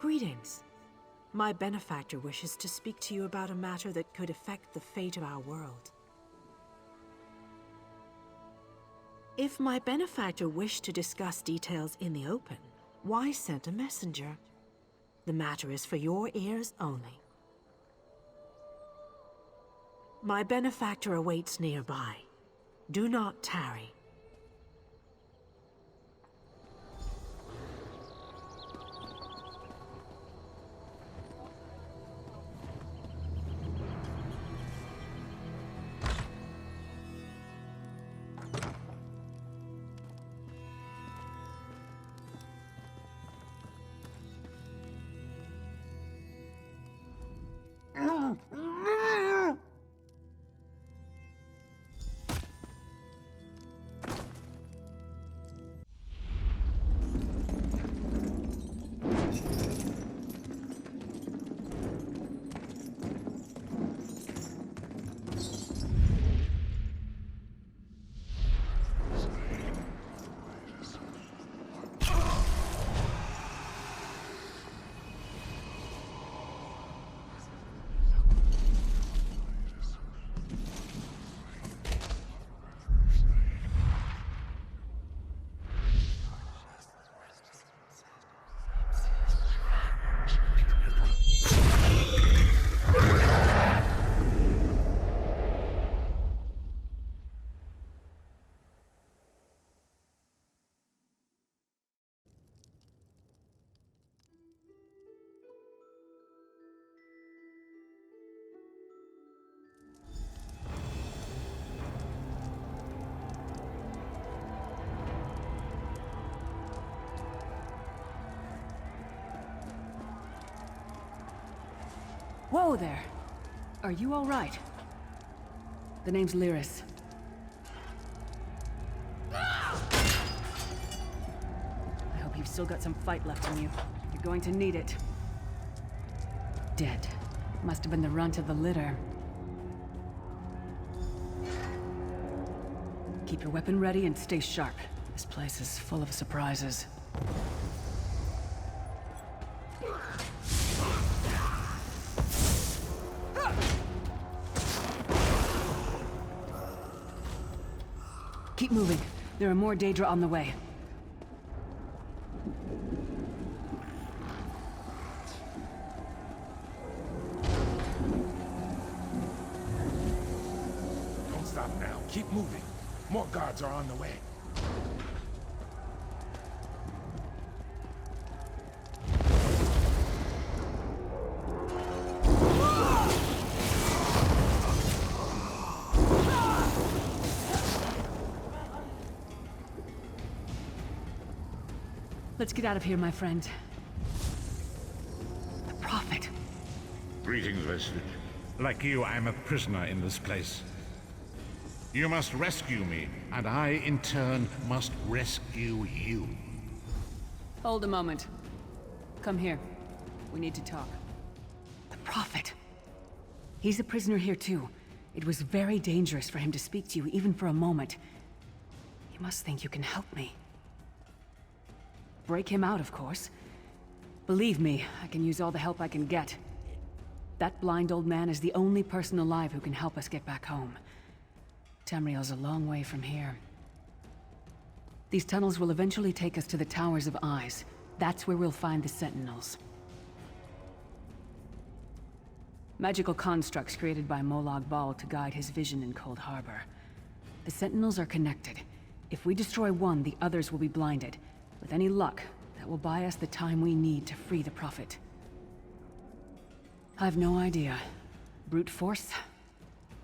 Greetings. My benefactor wishes to speak to you about a matter that could affect the fate of our world. If my benefactor wished to discuss details in the open, why send a messenger? The matter is for your ears only. My benefactor awaits nearby. Do not tarry. Whoa there! Are you alright? The name's Lyris. I hope you've still got some fight left in you. You're going to need it. Dead. Must have been the runt of the litter. Keep your weapon ready and stay sharp. This place is full of surprises. Keep moving. There are more Daedra on the way. Don't stop now. Keep moving. More guards are on the way. Let's get out of here, my friend. The Prophet. Greetings, Vestige. Like you, I'm a prisoner in this place. You must rescue me, and I, in turn, must rescue you. Hold a moment. Come here. We need to talk. The Prophet. He's a prisoner here too. It was very dangerous for him to speak to you, even for a moment. You must think you can help me. Break him out, of course. Believe me, I can use all the help I can get. That blind old man is the only person alive who can help us get back home. Tamriel's a long way from here. These tunnels will eventually take us to the Towers of Eyes. That's where we'll find the Sentinels. Magical constructs created by Molag Bal to guide his vision in Cold Harbor. The Sentinels are connected. If we destroy one, the others will be blinded. With any luck, that will buy us the time we need to free the Prophet. I've no idea. Brute force?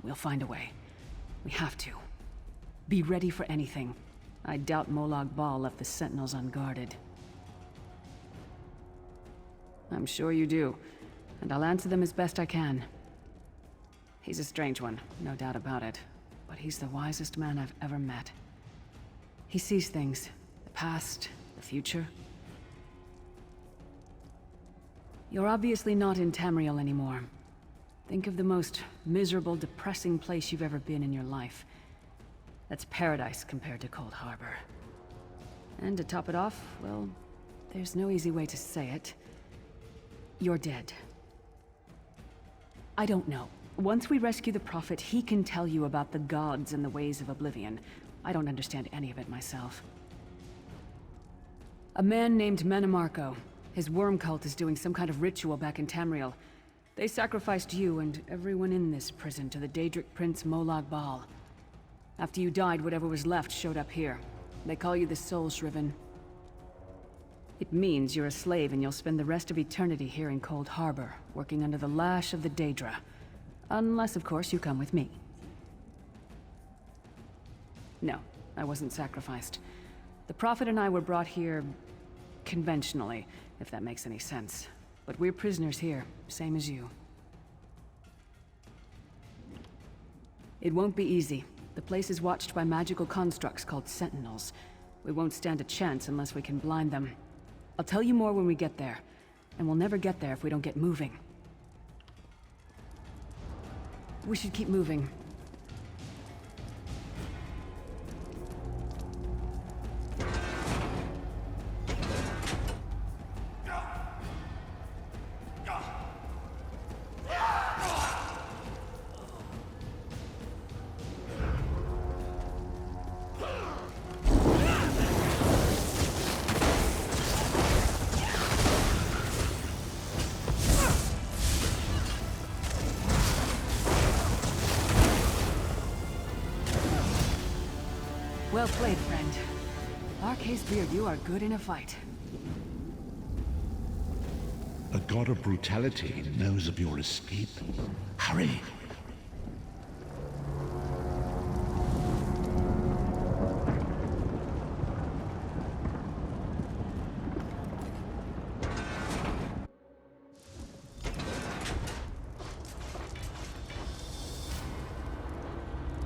We'll find a way. We have to. Be ready for anything. I doubt Molag Bal left the Sentinels unguarded. I'm sure you do, and I'll answer them as best I can. He's a strange one, no doubt about it, but he's the wisest man I've ever met. He sees things, the past, the future. You're obviously not in Tamriel anymore. Think of the most miserable, depressing place you've ever been in your life. That's paradise compared to Cold Harbor. And to top it off, well, there's no easy way to say it. You're dead. I don't know. Once we rescue the Prophet, he can tell you about the gods and the ways of Oblivion. I don't understand any of it myself. A man named Manamarco. His worm cult is doing some kind of ritual back in Tamriel. They sacrificed you and everyone in this prison to the Daedric Prince Molag Bal. After you died, whatever was left showed up here. They call you the Soul Shriven. It means you're a slave and you'll spend the rest of eternity here in Cold Harbor, working under the lash of the Daedra. Unless, of course, you come with me. No, I wasn't sacrificed. The Prophet and I were brought here conventionally, if that makes any sense. But we're prisoners here, same as you. It won't be easy. The place is watched by magical constructs called Sentinels. We won't stand a chance unless we can blind them. I'll tell you more when we get there. And we'll never get there if we don't get moving. We should keep moving. Well played, friend. Arcase Beard, you are good in a fight. A god of brutality knows of your escape. Hurry!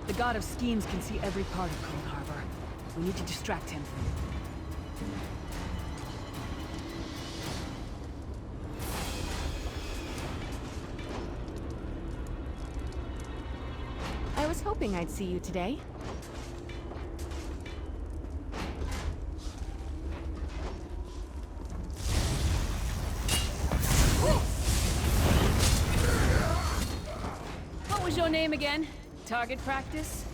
The god of schemes can see every part of Cold Harbor. We need to distract him. I was hoping I'd see you today. What was your name again? Target practice?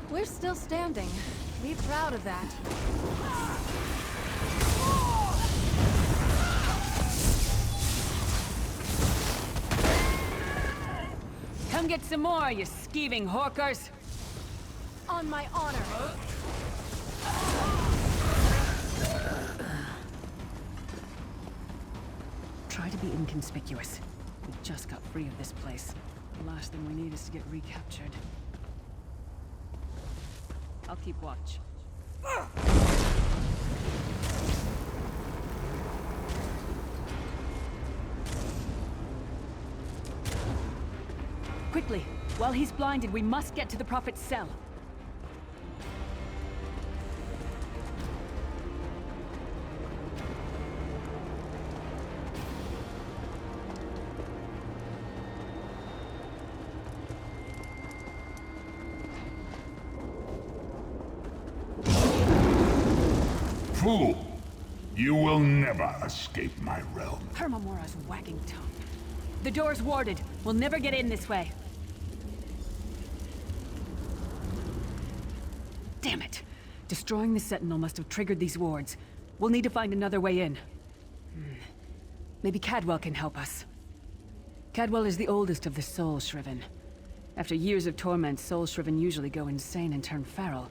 We're still standing. Be proud of that. Come get some more, you skeeving hawkers! On my honor. Try to be inconspicuous. We just got free of this place. The last thing we need is to get recaptured. I'll keep watch. Quickly! While he's blinded, we must get to the Prophet's cell. Fool! You will never escape my realm. Hermamora's wagging tongue. The door's warded. We'll never get in this way. Damn it! Destroying the Sentinel must have triggered these wards. We'll need to find another way in. Maybe Cadwell can help us. Cadwell is the oldest of the Soul Shriven. After years of torment, Soul Shriven usually go insane and turn feral.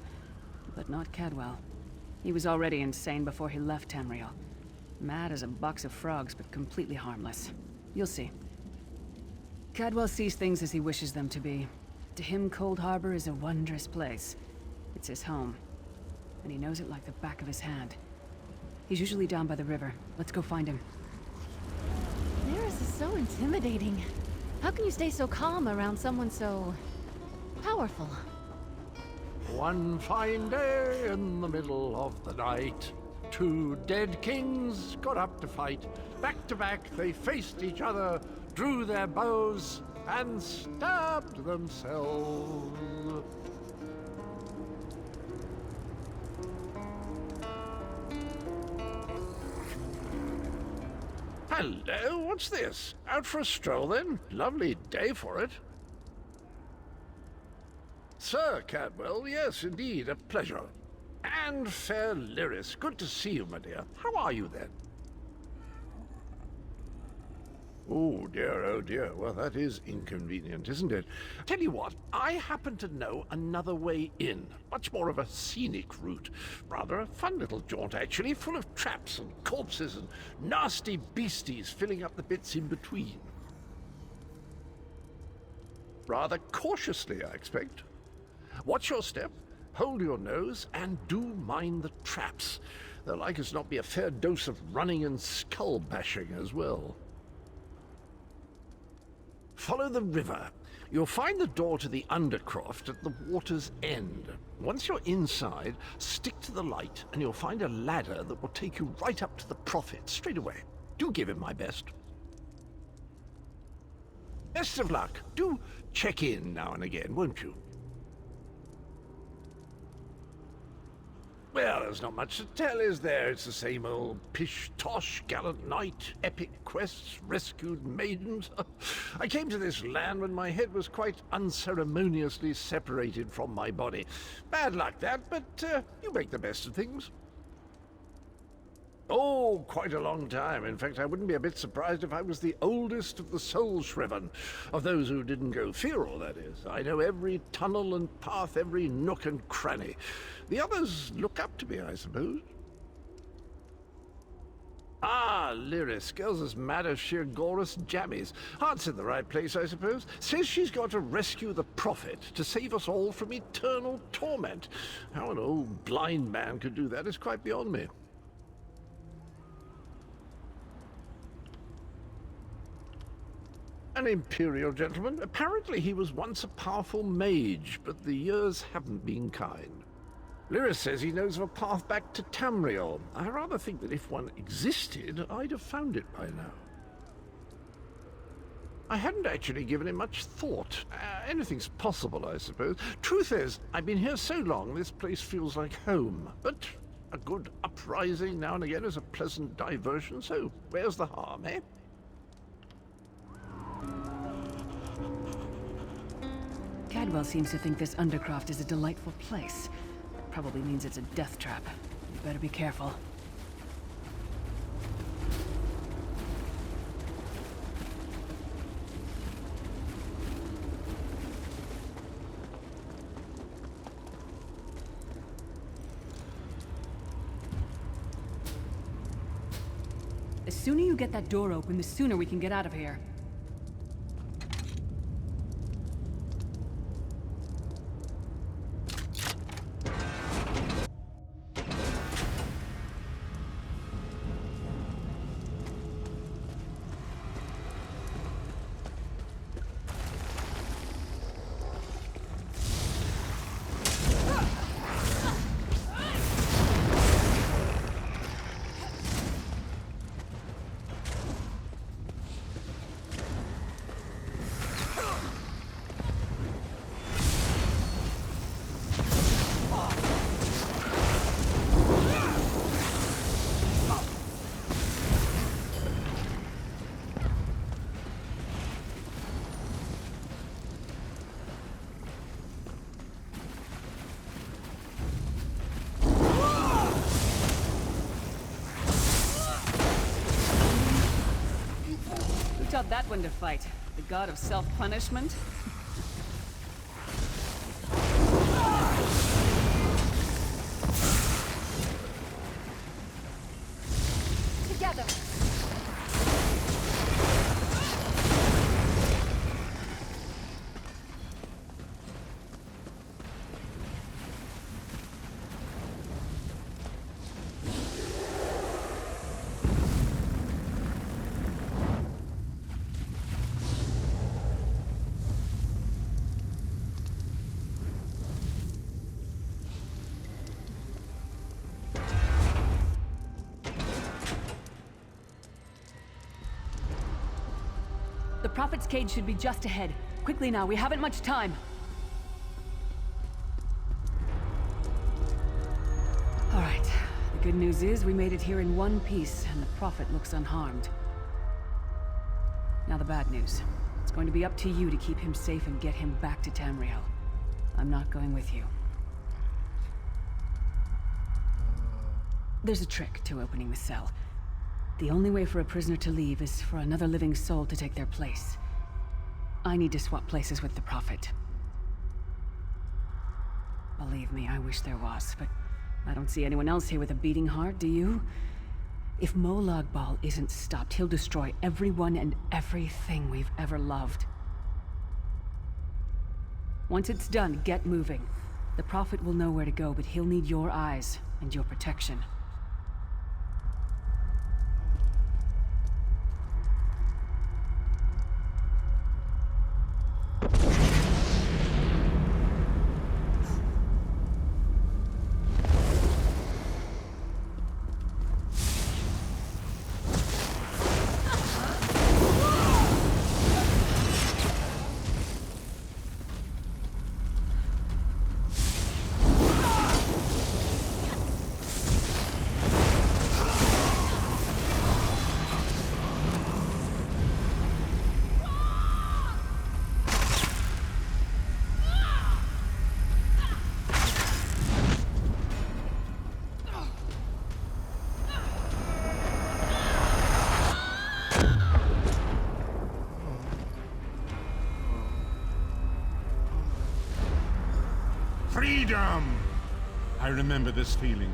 But not Cadwell. He was already insane before he left Tamriel. Mad as a box of frogs, but completely harmless. You'll see. Cadwell sees things as he wishes them to be. To him, Cold Harbor is a wondrous place. It's his home. And he knows it like the back of his hand. He's usually down by the river. Let's go find him. Lyris is so intimidating. How can you stay so calm around someone so... Powerful. One fine day in the middle of the night, two dead kings got up to fight. Back to back, they faced each other, drew their bows, and stabbed themselves. Hello, what's this? Out for a stroll then? Lovely day for it. Sir Cadwell, yes, indeed, a pleasure. And fair Lyris, good to see you, my dear. How are you then? Oh dear, well that is inconvenient, isn't it? Tell you what, I happen to know another way in. Much more of a scenic route. Rather a fun little jaunt, actually, full of traps and corpses and nasty beasties filling up the bits in between. Rather cautiously, I expect. Watch your step, hold your nose, and do mind the traps. There'll like as not be a fair dose of running and skull bashing as well. Follow the river. You'll find the door to the Undercroft at the water's end. Once you're inside, stick to the light, and you'll find a ladder that will take you right up to the Prophet straight away. Do give him my best. Best of luck. Do check in now and again, won't you? Well, there's not much to tell, is there? It's the same old pish-tosh, gallant knight, epic quests, rescued maidens. I came to this land when my head was quite unceremoniously separated from my body. Bad luck, that, but you make the best of things. Oh, quite a long time. In fact, I wouldn't be a bit surprised if I was the oldest of the soul Shriven. Of those who didn't go feral, that is. I know every tunnel and path, every nook and cranny. The others look up to me, I suppose. Ah, Lyris, girl's as mad as sheer Gorus jammies. Heart's in the right place, I suppose. Says she's got to rescue the Prophet to save us all from eternal torment. How an old blind man could do that is quite beyond me. An imperial gentleman. Apparently he was once a powerful mage, but the years haven't been kind. Lyris says he knows of a path back to Tamriel. I rather think that if one existed, I'd have found it by now. I hadn't actually given it much thought. Anything's possible, I suppose. Truth is, I've been here so long, this place feels like home. But a good uprising now and again is a pleasant diversion, so where's the harm, eh? Cadwell seems to think this Undercroft is a delightful place. Probably means it's a death trap. You better be careful. The sooner you get that door open, the sooner we can get out of here. Taught that one to fight. The god of self-punishment? Together. Prophet's cage should be just ahead. Quickly now, we haven't much time. All right. The good news is we made it here in one piece, and the Prophet looks unharmed. Now the bad news. It's going to be up to you to keep him safe and get him back to Tamriel. I'm not going with you. There's a trick to opening the cell. The only way for a prisoner to leave is for another living soul to take their place. I need to swap places with the Prophet. Believe me, I wish there was, but I don't see anyone else here with a beating heart, do you? If Molag Bal isn't stopped, he'll destroy everyone and everything we've ever loved. Once it's done, get moving. The Prophet will know where to go, but he'll need your eyes and your protection. Freedom! I remember this feeling.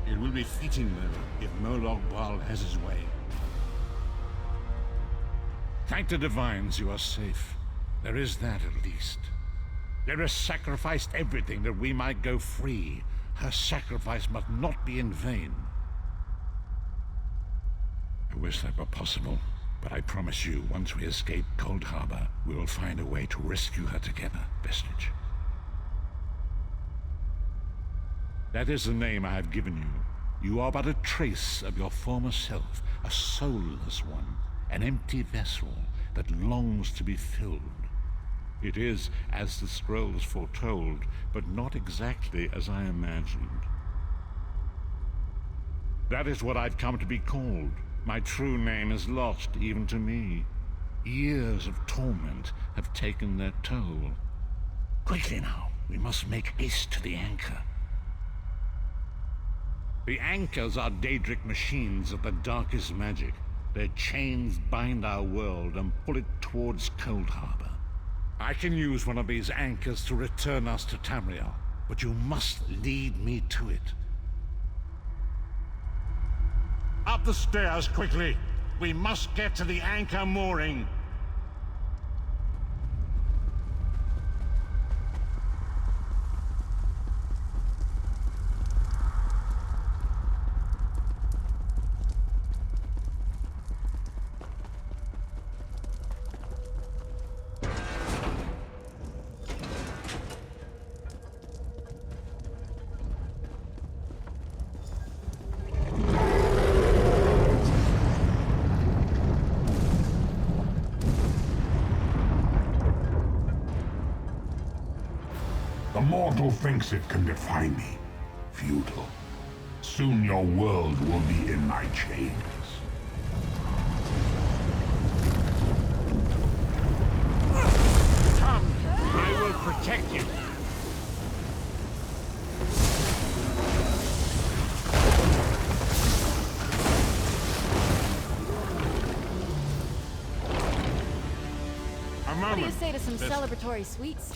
It will be fitting, though, if Molag Bal has his way. Thank the Divines you are safe. There is that, at least. Lyris sacrificed everything that we might go free. Her sacrifice must not be in vain. I wish that were possible, but I promise you, once we escape Cold Harbor, we will find a way to rescue her together, Vestige. That is the name I have given you. You are but a trace of your former self, a soulless one, an empty vessel that longs to be filled. It is as the scrolls foretold, but not exactly as I imagined. That is what I've come to be called. My true name is lost even to me. Years of torment have taken their toll. Quickly now, we must make haste to the anchor. The anchors are Daedric machines of the darkest magic. Their chains bind our world and pull it towards Cold Harbor. I can use one of these anchors to return us to Tamriel, but you must lead me to it. Up the stairs, quickly! We must get to the anchor mooring! The mortal thinks it can defy me. Futile. Soon your world will be in my chains. Come! I will protect you! A moment. What do you say to some celebratory sweets?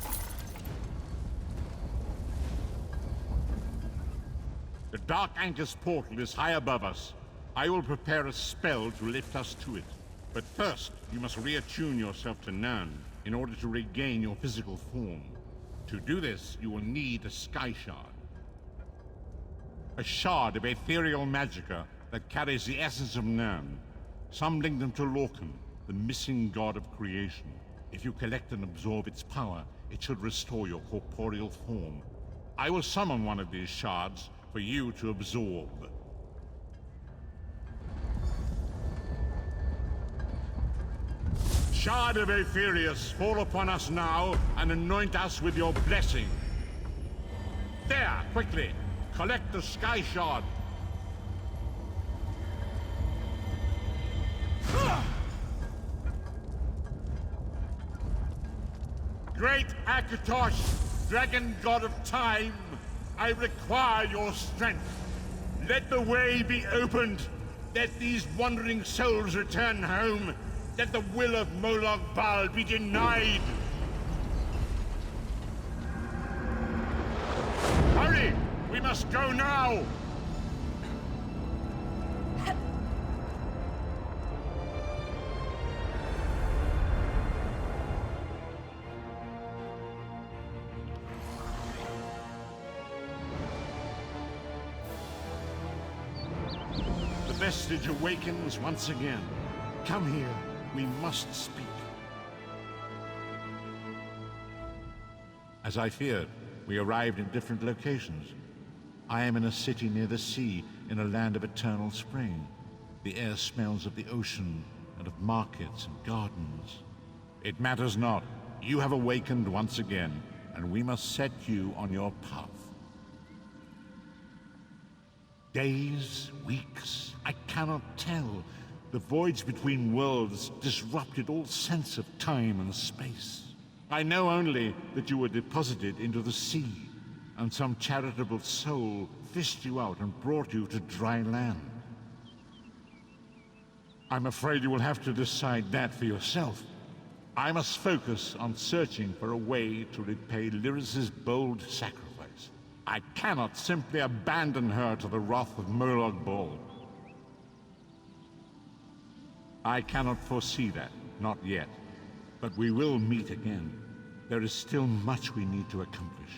The Dark Anchor's portal is high above us. I will prepare a spell to lift us to it. But first, you must reattune yourself to Nirn in order to regain your physical form. To do this, you will need a Sky Shard. A shard of ethereal magicka that carries the essence of Nirn. Some link them to Lorcan, the missing god of creation. If you collect and absorb its power, it should restore your corporeal form. I will summon one of these shards for you to absorb. Shard of Aetherius, fall upon us now and anoint us with your blessing. There, quickly, collect the Sky Shard. Great Akatosh, dragon god of time, I require your strength. Let the way be opened. Let these wandering souls return home. Let the will of Molag Bal be denied. Hurry! We must go now! The vestige awakens once again. Come here. We must speak. As I feared, we arrived in different locations. I am in a city near the sea, in a land of eternal spring. The air smells of the ocean, and of markets and gardens. It matters not. You have awakened once again, and we must set you on your path. Days, weeks, I cannot tell. The voids between worlds disrupted all sense of time and space. I know only that you were deposited into the sea, and some charitable soul fished you out and brought you to dry land. I'm afraid you will have to decide that for yourself. I must focus on searching for a way to repay Lyris's bold sacrifice. I cannot simply abandon her to the wrath of Molag Bal. I cannot foresee that, not yet. But we will meet again. There is still much we need to accomplish.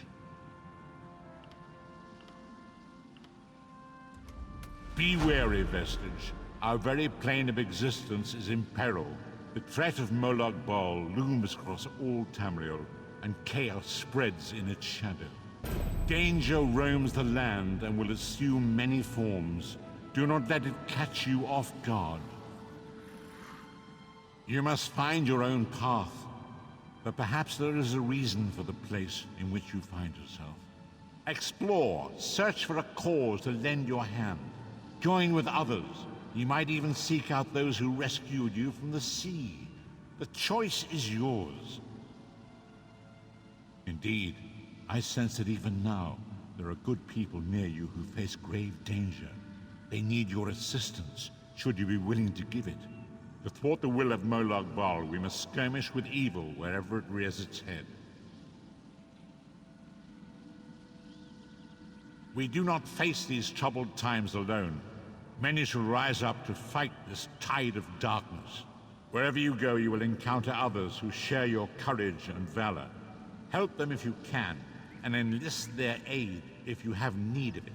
Be wary, Vestige. Our very plane of existence is in peril. The threat of Molag Bal looms across all Tamriel, and chaos spreads in its shadow. Danger roams the land and will assume many forms. Do not let it catch you off guard. You must find your own path, but perhaps there is a reason for the place in which you find yourself. Explore, search for a cause to lend your hand. Join with others. You might even seek out those who rescued you from the sea. The choice is yours. Indeed, I sense that even now, there are good people near you who face grave danger. They need your assistance, should you be willing to give it. To thwart the will of Molag Bal, we must skirmish with evil wherever it rears its head. We do not face these troubled times alone. Many shall rise up to fight this tide of darkness. Wherever you go, you will encounter others who share your courage and valor. Help them if you can, and enlist their aid if you have need of it.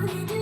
We do it.